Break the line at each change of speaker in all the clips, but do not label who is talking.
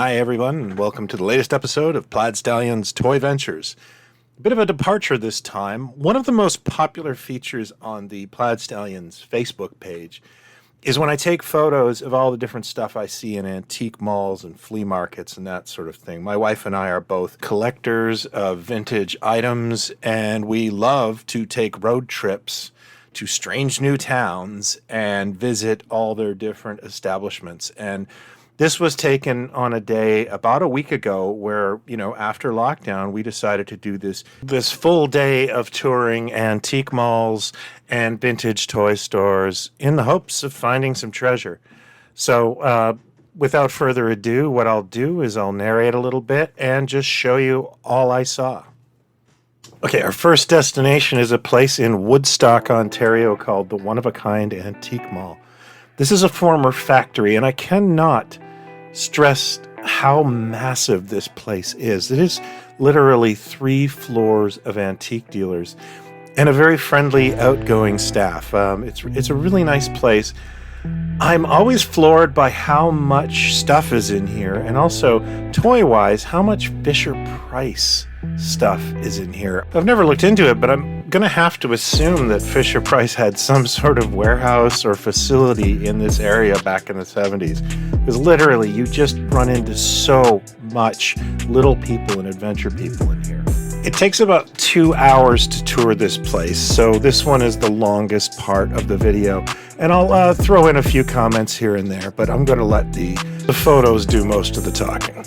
Hi, everyone, and welcome to the latest episode of Plaidstallions Toy Ventures. A bit of a departure this time. One of the most popular features on the Plaidstallions Facebook page is when I take photos of all the different stuff I see in antique malls and flea markets and that sort of thing. My wife and I are both collectors of vintage items, and we love to take road trips to strange new towns and visit all their different establishments. And this was taken on a day about a week ago where, after lockdown, we decided to do this full day of touring antique malls and vintage toy stores in the hopes of finding some treasure. So without further ado, what I'll do is I'll narrate a little bit and just show you all I saw. Okay, our first destination is a place in Woodstock, Ontario called the One-of-a-Kind Antique Mall. This is a former factory, and I cannot stress how massive this place is. It is literally 3 floors of antique dealers and a very friendly, outgoing staff. It's a really nice place. I'm always floored by how much stuff is in here, and also, toy-wise, how much FisherPrice stuff is in here. I've never looked into it, but I'm going to have to assume that FisherPrice had some sort of warehouse or facility in this area back in the 70s. Because literally, you just run into so much little people and adventure people in here. It takes about 2 hours to tour this place, so this one is the longest part of the video. And I'll throw in a few comments here and there, but I'm going to let the photos do most of the talking.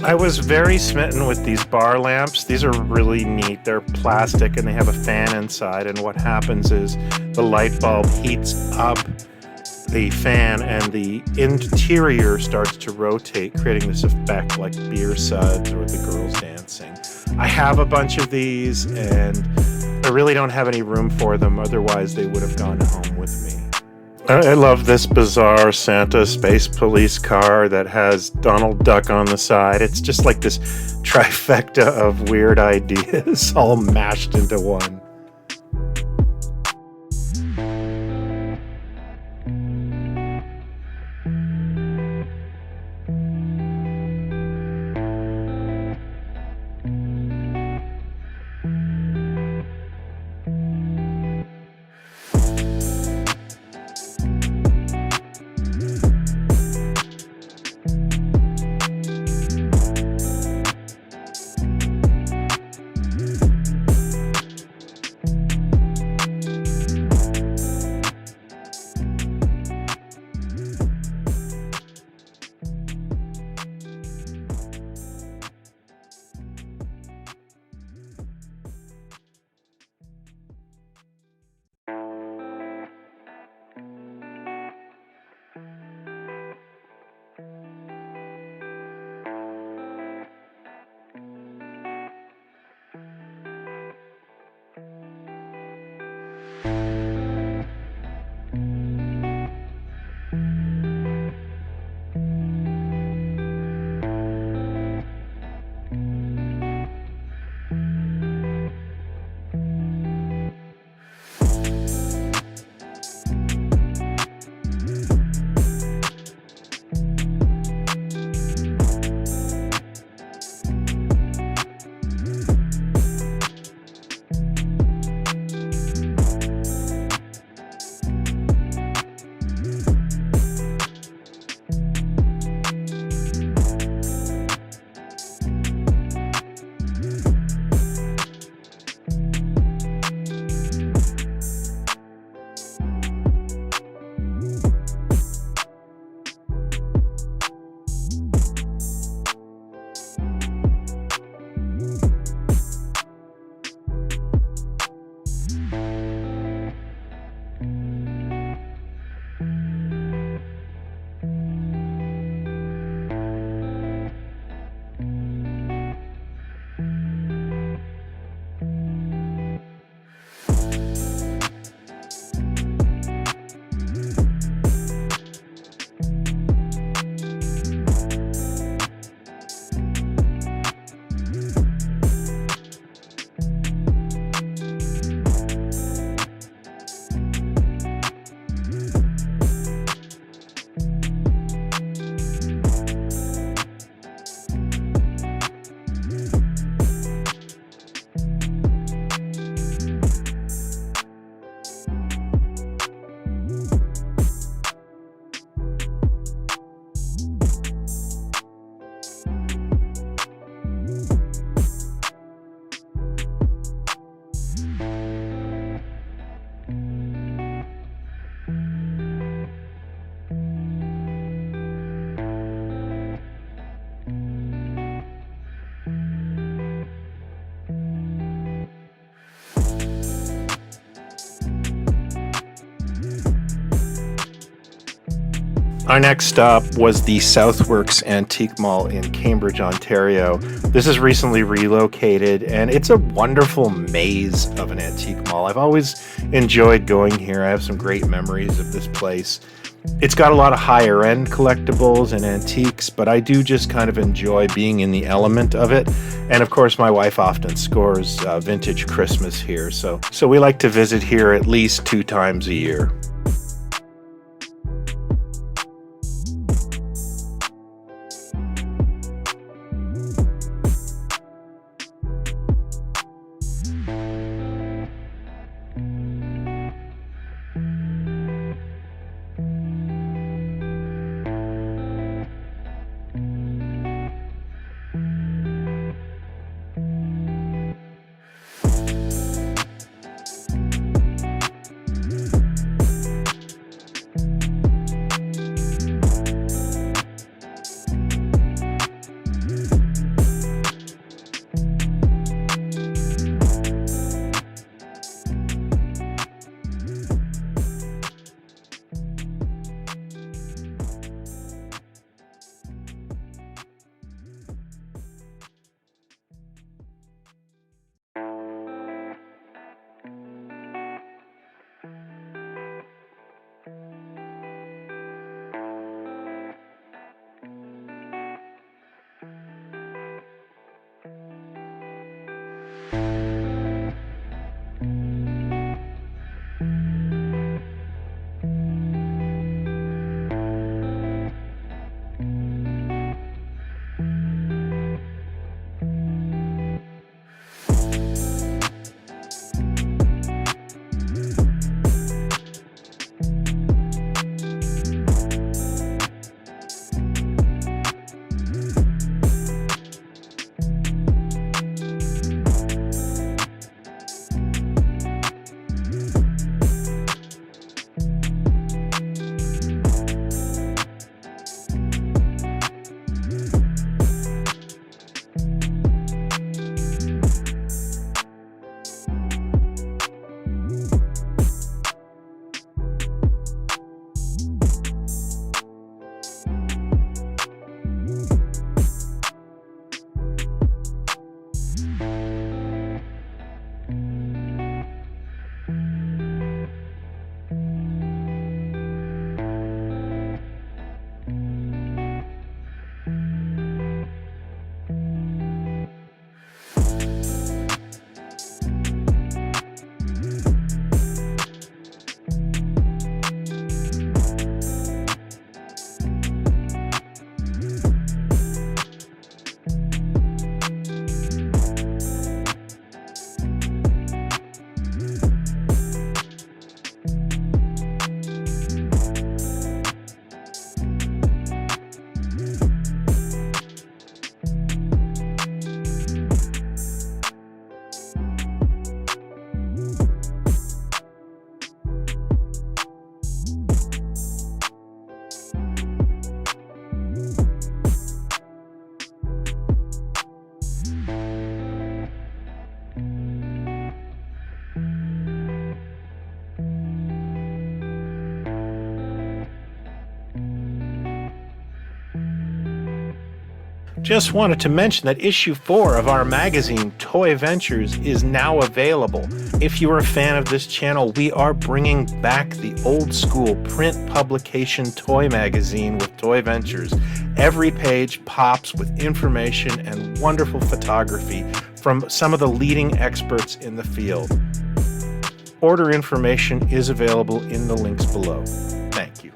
I was very smitten with these bar lamps. These are really neat. They're plastic and they have a fan inside, and what happens is the light bulb heats up the fan and the interior starts to rotate, creating this effect like beer suds or the girls dancing. I have a bunch of these and I really don't have any room for them, otherwise they would have gone home with me. I love this bizarre Santa Space Police car that has Donald Duck on the side. It's just like this trifecta of weird ideas all mashed into one. Our next stop was the Southworks Antique Mall in Cambridge, Ontario. This is recently relocated, and it's a wonderful maze of an antique mall. I've always enjoyed going here. I have some great memories of this place. It's got a lot of higher end collectibles and antiques, but I do just kind of enjoy being in the element of it. And of course, my wife often scores vintage Christmas here, so we like to visit here at least 2 times a year. Just wanted to mention that issue 4 of our magazine, Toy Ventures, is now available. If you're a fan of this channel, we are bringing back the old school print publication toy magazine with Toy Ventures. Every page pops with information and wonderful photography from some of the leading experts in the field. Order information is available in the links below. Thank you.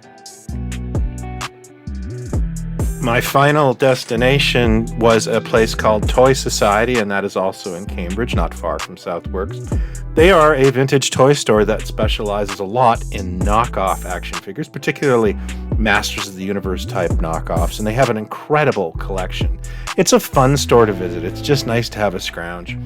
My final destination was a place called Toy Society, and that is also in Cambridge, not far from Southworks. They are a vintage toy store that specializes a lot in knockoff action figures, particularly Masters of the Universe type knockoffs, and they have an incredible collection. It's a fun store to visit. It's just nice to have a scrounge.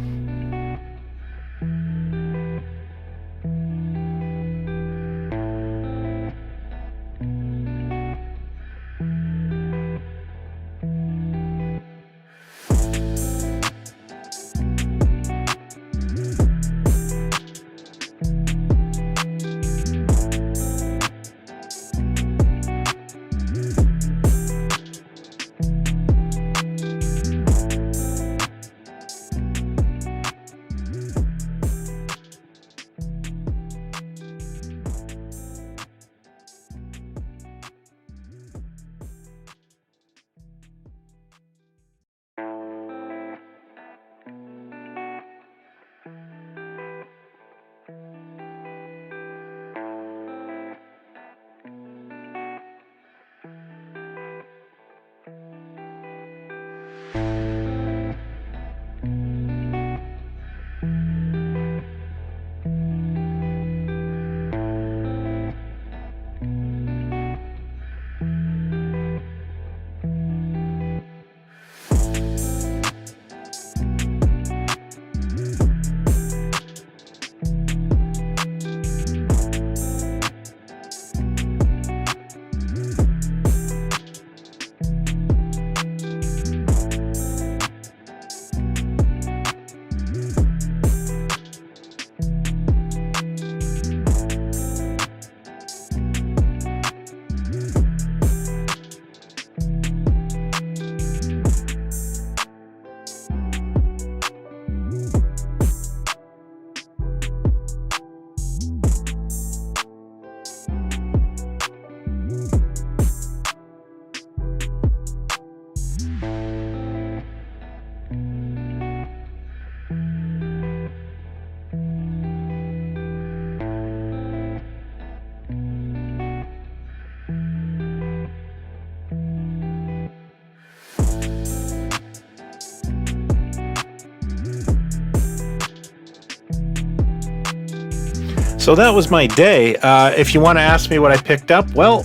So that was my day. If you want to ask me what I picked up, well,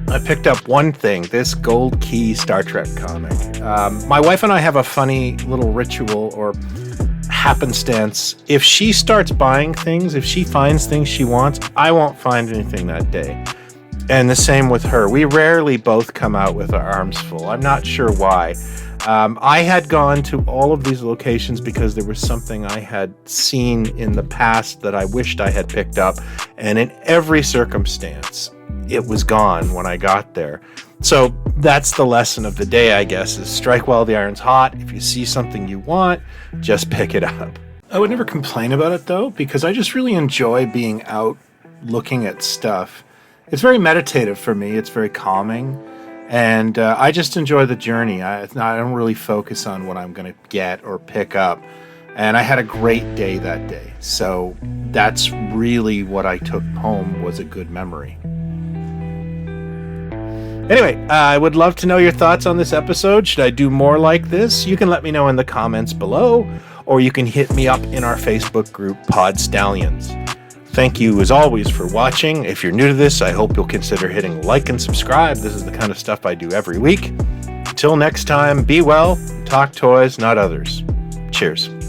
I picked up one thing, this Gold Key Star Trek comic. My wife and I have a funny little ritual or happenstance. If she starts buying things, if she finds things she wants, I won't find anything that day. And the same with her. We rarely both come out with our arms full. I'm not sure why. I had gone to all of these locations because there was something I had seen in the past that I wished I had picked up, and in every circumstance, it was gone when I got there. So that's the lesson of the day, I guess, is strike while the iron's hot. If you see something you want, just pick it up. I would never complain about it, though, because I just really enjoy being out looking at stuff. It's very meditative for me. It's very calming. And I just enjoy the journey. I don't really focus on what I'm going to get or pick up. And I had a great day that day. So that's really what I took home, was a good memory. Anyway, I would love to know your thoughts on this episode. Should I do more like this? You can let me know in the comments below, or you can hit me up in our Facebook group, Pod Stallions. Thank you, as always, for watching. If you're new to this, I hope you'll consider hitting like and subscribe. This is the kind of stuff I do every week. Until next time, be well, talk toys, not others. Cheers.